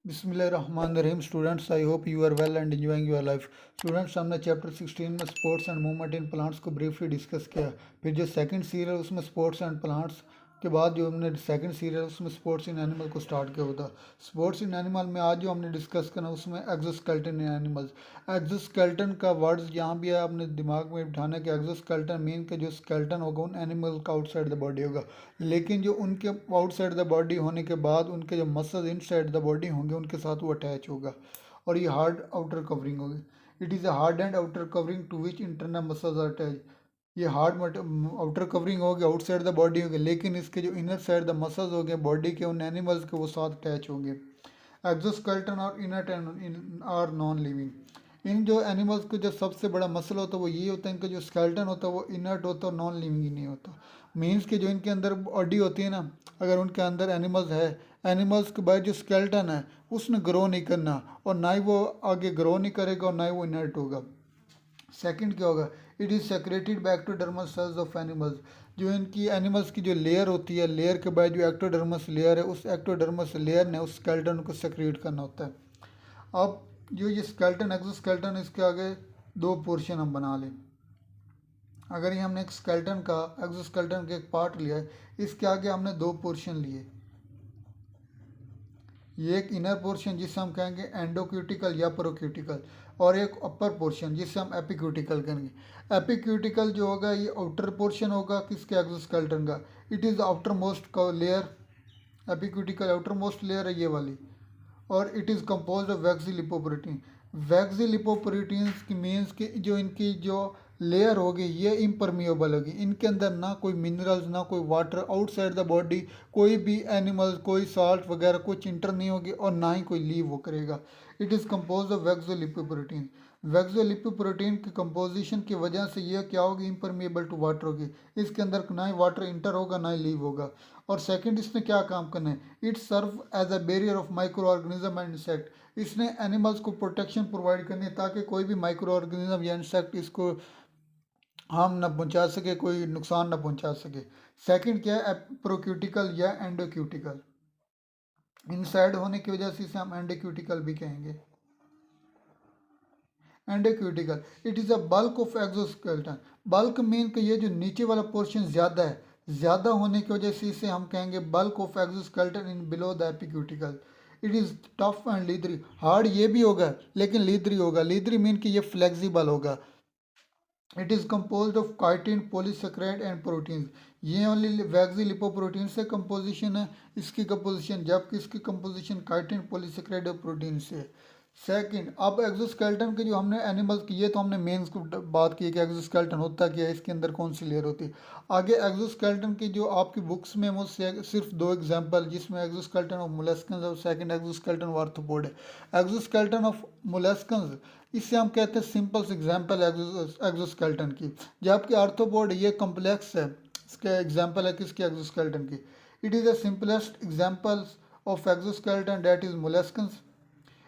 बिस्मिल्लाहिर्रहमानिर्रहीम students, I hope you are well and enjoying your life. Students, हमने chapter 16 में sports and movement in plants को briefly discuss किया। फिर जो सेकंड सीरियल है उसमें स्पोर्ट्स एंड प्लांट्स के बाद जो हमने सेकंड सीरियल उसमें स्पोर्ट्स इन एनिमल को स्टार्ट किया होता। स्पोर्ट्स इन एनिमल में आज जो हमने डिस्कस करना उसमें एक्सोस्केलेटन इन एनिमल्स। एक्सोस्केलेटन का वर्ड्स जहाँ भी है आपने दिमाग में बिठाना कि एक्सोस्केलेटन मीन के जो स्केलेटन होगा उन एनिमल का आउटसाइड द बॉडी होगा, लेकिन जो उनके आउटसाइड द बॉडी होने के बाद उनके जो मसल्स इनसाइड द बॉडी होंगे उनके साथ वो अटैच होगा और ये हार्ड आउटर कवरिंग होगी। It is a hard and outer covering to which internal muscles are attach. ये हार्ड आउटर कवरिंग होगी, आउटसाइड द बॉडी होगी, लेकिन इसके जो इनर साइड द मसल्स होंगे बॉडी के उन एनिमल्स के वो साथ अटैच होंगे। एक्सोस्केलेटन और इनर आर नॉन लिविंग। इन जो एनिमल्स को जो सबसे बड़ा मसल होता है वो ये होता है, इनका जो स्केलेटन होता है वो इनर्ट होता है और नॉन लिविंग ही नहीं होता। मीन्स कि जो इनके अंदर बॉडी होती है ना, अगर उनके अंदर एनिमल्स है, एनिमल्स के बाद जो स्केलेटन है उसने ग्रो नहीं करना और ना ही वो आगे ग्रो नहीं करेगा और ना ही वो इनर्ट होगा। सेकंड क्या होगा, it is secreted bye ectodermal sales of animals. जो इनकी एनिमल्स की जो लेयर होती है, लेयर के बाद जो एक्टोडर्मस लेयर है उस एक्टोडर्मस लेयर ने उस स्केलेटन को सेक्रेट करना होता है। अब जो ये स्केलेटन एक्सोस्केलेटन, इसके आगे दो पोर्शन हम बना लें। अगर ये हमने एक स्केलेटन का एक्सोस्केलेटन का एक पार्ट लिया है, इसके आगे हमने दो पोर्शन लिए। ये एक इनर पोर्शन जिसे हम कहेंगे एंडोक्यूटिकल या प्रोक्यूटिकल, और एक अपर पोर्शन जिसे हम एपिक्यूटिकल कहेंगे। एपिक्यूटिकल जो होगा ये आउटर पोर्शन होगा किसके, एक्सोस्केलेटन का। It is outermost layer. Epicuticle outermost layer है ये वाली, और it is compose of waxy lipoprotein. Waxy lipoproteins की मीन्स कि जो इनकी जो लेयर होगी ये इम्परमिएबल होगी, इनके अंदर ना कोई मिनरल्स ना कोई वाटर, आउटसाइड द बॉडी कोई भी एनिमल कोई साल्ट वगैरह कुछ इंटर नहीं होगी और ना ही कोई लीव वो करेगा। It is compose of waxolipoprotein. Waxolipoprotein की कंपोजिशन की वजह से ये क्या होगी, इम्परमिएबल टू वाटर होगी, इसके अंदर ना ही वाटर इंटर होगा ना ही लीव होगा। और सेकंड इसने क्या काम करना है, it serve as a barrier of micro organism and insect. इसने एनिमल्स को प्रोटेक्शन प्रोवाइड करनी है ताकि कोई भी माइक्रो ऑर्गेनिज्म या इंसेक्ट इसको हार्म ना पहुंचा सके, कोई नुकसान ना पहुंचा सके। सेकंड क्या है, प्रोक्यूटिकल या एंडोक्यूटिकल। इनसाइड होने की वजह से इसे हम एंडोक्यूटिकल भी कहेंगे। Endocuticle, it is a bulk of exoskeleton. Bulk mean कि ये जो नीचे वाला पोर्शन ज़्यादा है, ज़्यादा होने की वजह से इसे हम कहेंगे bulk of exoskeleton in below the epicuticle. It is tough and leathery. Hard ये भी होगा लेकिन लीदरी होगा। लीदरी मीन कि ये फ्लेक्सिबल होगा। It is compose of chitin polysaccharide and proteins. ये ओनली वैक्सी लिपोप्रोटीन से कंपोजिशन है इसकी कंपोजिशन, जबकि इसकी कंपोजिशन काइटिन पॉलीसेकेराइड और प्रोटीन से है। सेकंड, अब एक्सोस्केलेटन के जो हमने एनिमल्स की, ये तो हमने मेंस को बात की कि एक्सोस्केलेटन होता क्या है, इसके अंदर कौन सी लेयर होती है। आगे एक्सोस्केलेटन की जो आपकी बुक्स में वो सिर्फ दो एग्जांपल, जिसमें एक्सोस्केलेटन ऑफ मोलस्कन्स और सेकंड एक्सोस्केलेटन ऑफ आर्थ्रोपोड है। एक्सोस्केलेटन ऑफ मोलस्कन्स, इससे हम कहते हैं सिंपल एग्जांपल एक्सोस्केलेटन की, जबकि आर्थ्रोपोड ये कॉम्प्लेक्स है। इसका एग्जांपल है किसकी, एक्सोस्केलेटन की। It is the simplest examples of exoskeleton that is molluscans.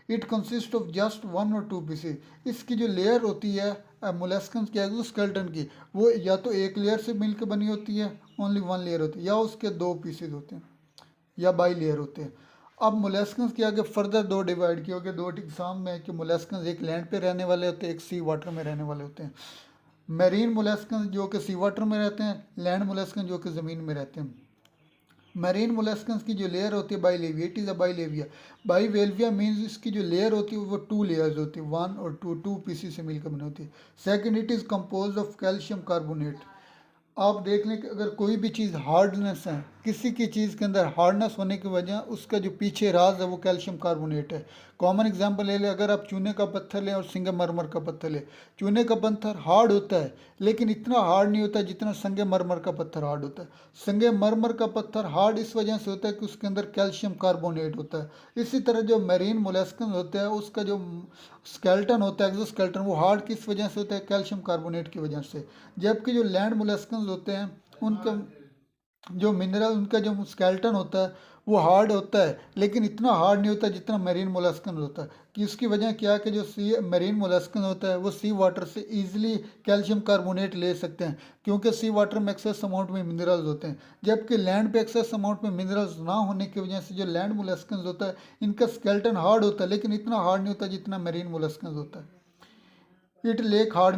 It consist of just one or two pieces. इसकी जो लेयर होती है मोलस्कन्स की एक्सोस्केलेटन की, वो या तो एक लेयर से मिलकर बनी होती है, ओनली वन लेयर होती है, या उसके दो पीसेज होते हैं या बाई लेयर होते हैं। अब मोलस्कन्स के आगे फर्दर दो डिवाइड किए गए, दो एग्जाम में, कि मोलस्कन्स एक लैंड पे रहने वाले होते हैं, एक सी वाटर में रहने वाले होते हैं। मेरीन मोलस्कन्स जो कि सी वाटर में रहते हैं, लैंड मोलस्कन्स जो कि ज़मीन में रहते हैं। मरीन मोलस्कन्स की जो लेयर होती है बाइलेविया, इट इज़ अ बाइलेविया। बाइवेल्विया मीन्स इसकी जो लेयर होती है वो टू लेयर्स होती है, वन और टू पीसीस से मिलकर बनी होती है। Second, it is compose of calcium carbonate. आप देख लें कि अगर कोई भी चीज़ हार्डनेस है, किसी की चीज़ के अंदर हार्डनेस होने की वजह उसका जो पीछे राज है वो कैल्शियम कार्बोनेट है। कॉमन एग्जांपल ले लें, अगर आप चूने का पत्थर लें और संगमरमर का पत्थर लें। चूने का पत्थर हार्ड होता है लेकिन इतना हार्ड नहीं होता जितना संगमरमर का पत्थर हार्ड होता है। संगमरमर का पत्थर हार्ड इस वजह से होता है कि उसके अंदर कैल्शियम कार्बोनेट होता है। इसी तरह जो मेरीन मोलस्कन होता है उसका जो स्केलेटन होता है एक्सोस्केलेटन, वो हार्ड किस वजह से होता है, कैल्शियम कार्बोनेट की वजह से। जबकि जो लैंड मोलस्कन्स होते हैं उनका जो मिनरल उनका जो स्केलेटन होता है वो हार्ड होता है, लेकिन इतना हार्ड नहीं होता जितना मेरीन मोलस्कन होता है। कि उसकी वजह क्या है कि जो सी मेरीन मोलस्कन होता है वो सी वाटर से इजीली कैल्शियम कार्बोनेट ले सकते हैं, क्योंकि सी वाटर में एक्सेस अमाउंट में मिनरल्स होते हैं। जबकि लैंड पे एक्सेस अमाउंट में मिनरल्स ना होने की वजह से जो लैंड मोलस्कन होता है इनका स्केलेटन हार्ड होता है, लेकिन इतना हार्ड नहीं होता जितना मेरीन मोलस्कन होता है। इट लेक हार्ड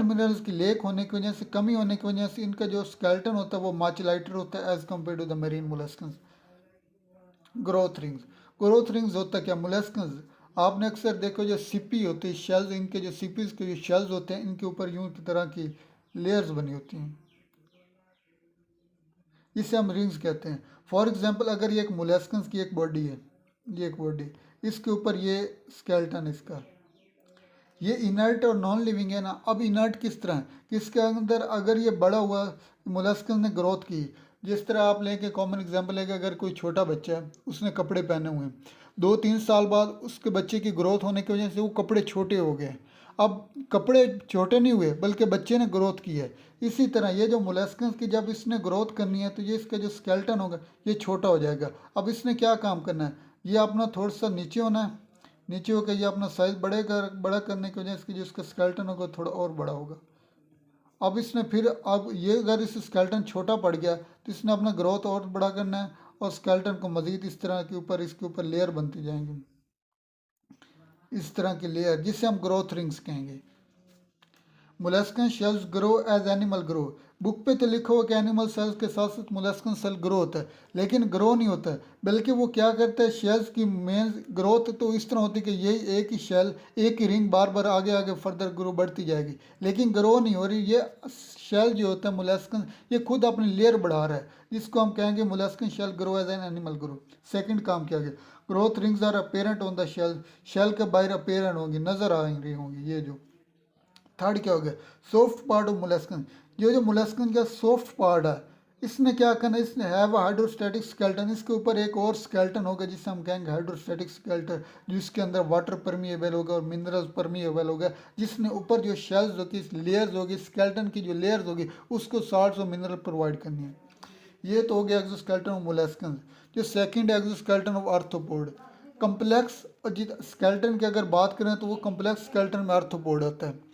मिनरल्स की लेक होने की वजह से, कमी होने की वजह से इनका जो स्केलेटन होता है वो मच लाइटर होता है as compare to the marine molluscans. Growth rings होता है क्या मोलस्कन्स, आपने अक्सर देखो जो सीपी होती है शेल्स, इनके जो सीपीज के जो शेल्स होते हैं इनके ऊपर यूं की तरह की लेयर्स बनी होती हैं, इसे हम रिंग्स कहते हैं। फॉर एग्जांपल अगर ये एक मोलस्कन्स की एक बॉडी है, ये एक बॉडी, इसके ऊपर ये स्केलेटन इसका, ये इनर्ट और नॉन लिविंग है ना। अब इनर्ट किस तरह है कि इसके अंदर अगर ये बड़ा हुआ मोलस्कस ने ग्रोथ की, जिस तरह आप लेके कॉमन एग्जांपल है कि अगर कोई छोटा बच्चा है उसने कपड़े पहने हुए हैं, 2-3 साल बाद उसके बच्चे की ग्रोथ होने की वजह से वो कपड़े छोटे हो गए। अब कपड़े छोटे नहीं हुए बल्कि बच्चे ने ग्रोथ की है। इसी तरह ये जो मोलस्कस की जब इसने ग्रोथ करनी है तो ये इसका जो स्केलेटन होगा ये छोटा हो जाएगा। अब इसने क्या काम करना है, ये अपना थोड़ा सा नीचे होना है, नीचे होकर ये अपना साइज बड़ा करने की वजह से जो इसका स्केलेटन होगा थोड़ा और बड़ा होगा। अब इसने फिर अब ये अगर इस स्केलेटन छोटा पड़ गया तो इसने अपना ग्रोथ और बड़ा करना है और स्केलेटन को मजीद इस तरह के ऊपर इसके ऊपर लेयर बनती जाएंगी, इस तरह की लेयर जिसे हम ग्रोथ रिंग्स कहेंगे। Molluscan shells grow as animal grow, book पे तो लिखा हुआ कि एनिमल सेल्स के साथ साथ मोलस्कन सेल ग्रो होता है, लेकिन ग्रो नहीं होता है, बल्कि वो क्या करता है शेल्स की मेन ग्रोथ तो इस तरह होती है कि यही एक ही शेल, एक ही रिंग बार बार आगे आगे फर्दर ग्रो बढ़ती जाएगी, लेकिन ग्रो नहीं हो रही। ये शेल जो होता है मोलस्कन ये खुद अपनी लेयर बढ़ा रहा है, जिसको हम कहेंगे molluscan shell grow as an animal grow. Second काम क्या गया, growth rings are apparent on the shell, shell के बाहर अपेरेंट होंगी, नजर आ रही होंगी ये जो। थर्ड क्या हो गया, सॉफ्ट पार्ट ऑफ मोलस्कन, ये जो मोलस्कन का सॉफ्ट पार्ट है इसने क्या करना है, इसने हैव हाइड्रोस्टैटिक स्केलेटन, इसके ऊपर एक और स्केलेटन होगा जिसे हम कहेंगे हाइड्रोस्टैटिक स्केलेटन, जिसके अंदर वाटर परमिएबल होगा और मिनरल्स परमिएबल होगा, जिसने ऊपर जो शेल्स होगी लेयर्स होगी स्केलेटन की जो लेयर्स होगी उसको साल्ट्स और मिनरल प्रोवाइड करनी है। ये तो हो गया एक्सोस्केलेटन ऑफ मोलस्कन। जो second exoskeleton of arthropod, complex skeleton की अगर बात करें तो वो कम्प्लेक्स स्केलेटन में आर्थ्रोपोड होता है।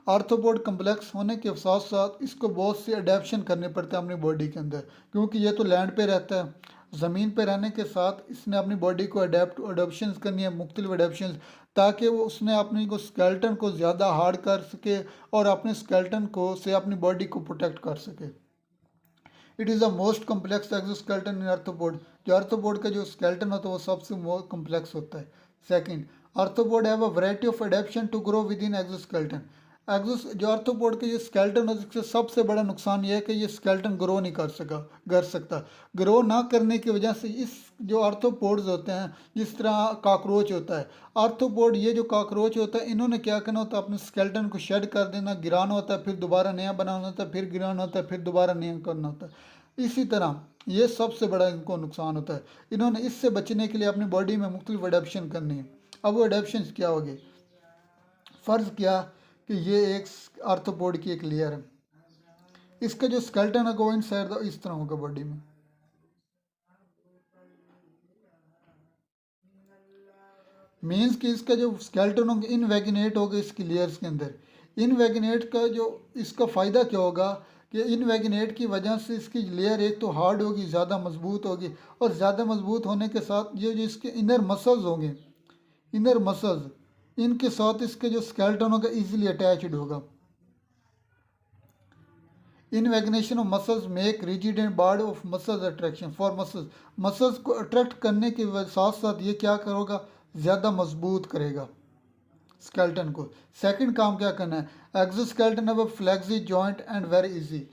आर्थ्रोपोड कम्प्लेक्स होने के साथ साथ इसको बहुत से अडेप्शन करने पड़ते हैं अपनी बॉडी के अंदर, क्योंकि ये तो लैंड पे रहता है, ज़मीन पे रहने के साथ इसने अपनी बॉडी को अडेप्शन करनी है, मुख्तलिफ अडेप्शन, ताकि वो उसने अपनी को स्केलेटन को ज़्यादा हार्ड कर सके और अपने स्केलेटन को से अपनी बॉडी को प्रोटेक्ट कर सके। It is the most complex exoskeleton in arthropod, जो आर्थ्रोपोड का जो स्केलेटन होता है वो सबसे मोस्ट कम्प्लेक्स होता है। Second, arthropod have a variety of adaptation to grow with in exoskeleton. जो आर्थ्रोपोड के जो स्केलेटन होता है उसका सबसे बड़ा नुकसान ये है कि ये स्केलेटन ग्रो नहीं कर सकता। ग्रो ना करने की वजह से इस जो आर्थ्रोपोड्स होते हैं, जिस तरह कॉकरोच होता है, आर्थ्रोपोड ये जो कॉकरोच होता है इन्होंने क्या करना होता है, अपने स्केलेटन को शेड कर देना, गिराना होता है, फिर दोबारा नया बनाना होता है, फिर गिराना होता है, फिर दोबारा नया करना होता है। इसी तरह ये सबसे बड़ा इनको नुकसान होता है। इन्होंने इससे बचने के लिए अपनी बॉडी में मुख्तलिफ अडेप्शन करनी है। अब वो अडेप्शन क्या होगी, फ़र्ज़ किया कि ये एक आर्थ्रोपोड की एक लेयर है, इसका जो स्केलेटन है वो इनसाइड इस तरह होगा बॉडी में, मीन्स कि इसका जो स्केलेटन होगा इनवेगिनेट होगा इसकी लेयर्स के अंदर। इनवेगिनेट का जो इसका फ़ायदा क्या होगा कि इनवेगिनेट की वजह से इसकी लेयर एक तो हार्ड होगी, ज़्यादा मजबूत होगी, और ज़्यादा मजबूत होने के साथ ये जो इसके इनर मसल्स होंगे, इनर मसल्स, इनके साथ इसके जो स्केलेटन होगा इजीली अटैच्ड होगा। Invagination of muscles make rigid and bars of muscles attraction for muscles, muscles को अट्रैक्ट करने के साथ साथ ये क्या करेगा, ज़्यादा मजबूत करेगा स्केलेटन को। सेकंड काम क्या करना है, एक्सोस्केलेटन है flexi joint and very easy.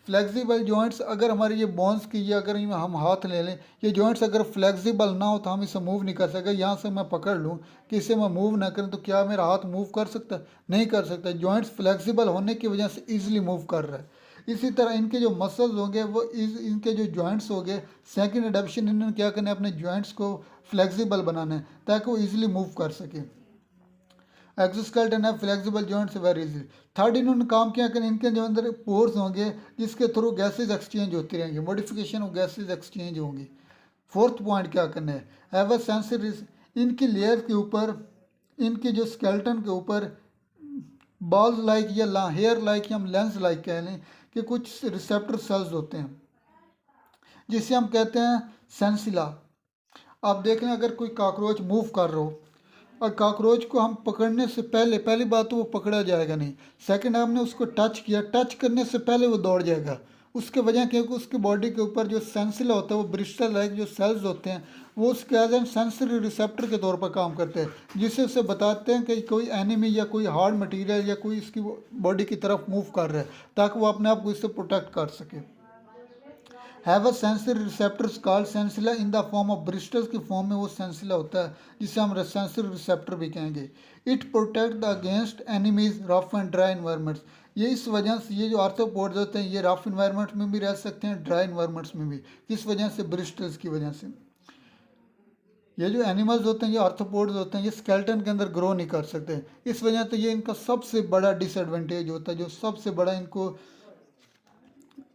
Flexible joints अगर हमारे ये बोन्स की, ये अगर हम हाथ ले लें, ये जॉइंट्स अगर फ्लेक्सिबल ना हो तो हम इसे मूव नहीं कर सकते। यहाँ से मैं पकड़ लूँ कि इसे मैं मूव ना करूँ तो क्या मेरा हाथ मूव कर सकता है, नहीं कर सकता। जॉइंट्स फ्लेक्सिबल होने की वजह से ईजिली मूव कर रहा है। इसी तरह इनके जो मसल्स होंगे वो इनके जो जॉइंट्स होंगे, सेकंड एडेप्शन इन्होंने क्या करना है, अपने जॉइंट्स को फ्लेक्सिबल बनाना है ताकि वो ईजिली मूव कर सके। एक्सोस्केलेटन है flexible joints very easily. Third इन्होंने काम किया कि इनके जो अंदर पोर्स होंगे जिसके थ्रू गैसेज एक्सचेंज होती रहेंगी, मॉडिफिकेशन ऑफ गैसेज एक्सचेंज होंगी। फोर्थ पॉइंट क्या करना है, हैव अ सेंसर, इनकी लेयर के ऊपर, इनके जो स्केलेटन के ऊपर बॉल्स लाइक या हेयर लाइक या हम लेंस लाइक कह लें कि कुछ रिसेप्टर सेल्स होते हैं जिसे हम कहते हैं सेंसिला। आप देख लें अगर कोई कॉकरोच मूव कर रहा हो और कॉकरोच को हम पकड़ने से पहले, पहली बात तो वो पकड़ा जाएगा नहीं, सेकंड हमने उसको टच किया, टच करने से पहले वो दौड़ जाएगा। उसके वजह क्योंकि उसके बॉडी के ऊपर जो सेंसिला होता है वो ब्रिस्टल लाइक जो सेल्स होते हैं वो उसके एज एन सेंसरी रिसेप्टर के तौर पर काम करते हैं जिससे उसे बताते हैं कि कोई एनिमी या कोई हार्ड मटेरियल या कोई इसकी बॉडी की तरफ मूव कर रहा है ताकि वो अपने आप को इससे प्रोटेक्ट कर सके। Have a sensory receptors called sensilla in the form of bristles की फॉर्म में वो सेंसिला होता है जिसे हम सेंसरी रिसेप्टर भी कहेंगे। It protect against enemies rough and dry environments, ये इस वजह से ये जो आर्थ्रोपोड्स होते हैं ये रफ इन्वायरमेंट में भी रह सकते हैं, ड्राई इन्वायरमेंट्स में भी। किस वजह से, ब्रिस्टल्स की वजह से। ये जो एनिमल्स होते हैं, ये आर्थ्रोपोड्स होते हैं, ये स्केलेटन के अंदर ग्रो नहीं कर सकते, इस वजह से ये इनका सबसे बड़ा डिसएडवांटेज होता है। जो सबसे बड़ा इनको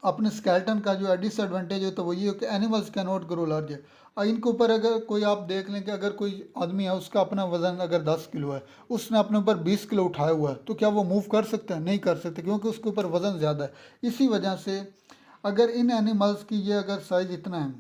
अपने स्केलेटन का जो डिसएडवांटेज होता है वो ये है कि animals can not grow large. और इनके ऊपर अगर कोई आप देख लें कि अगर कोई आदमी है उसका अपना वजन अगर 10 किलो है, उसने अपने ऊपर 20 किलो उठाया हुआ है, तो क्या वो मूव कर सकता है? नहीं कर सकते, क्योंकि उसके ऊपर वजन ज़्यादा है। इसी वजह से अगर इन एनिमल्स की ये अगर साइज इतना है,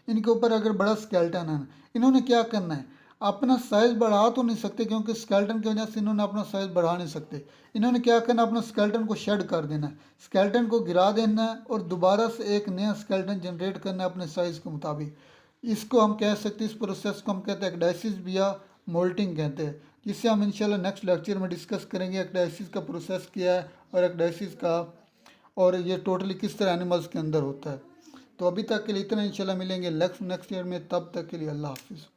इनके ऊपर अगर बड़ा स्केलेटन है, इन्होंने क्या करना है, अपना साइज बढ़ा तो नहीं सकते क्योंकि स्केलेटन की वजह से इन्होंने अपना साइज बढ़ा नहीं सकते। इन्होंने क्या करना, अपना स्केलेटन को शेड कर देना है, स्केलेटन को गिरा देना है और दोबारा से एक नया स्केलेटन जनरेट करना है अपने साइज के मुताबिक। इसको हम कह सकते हैं, इस प्रोसेस को हम कहते हैं एक्डाइसिस या मोल्टिंग कहते हैं, जिससे हम इंशाल्लाह नेक्स्ट लेक्चर में डिस्कस करेंगे एक्डाइसिस का प्रोसेस क्या है और एक्डाइसिस का, और ये टोटली किस तरह एनिमल्स के अंदर होता है। तो अभी तक के लिए इतना, इंशाल्लाह मिलेंगे नेक्स्ट ईयर में, तब तक के लिए अल्लाह हाफिज़।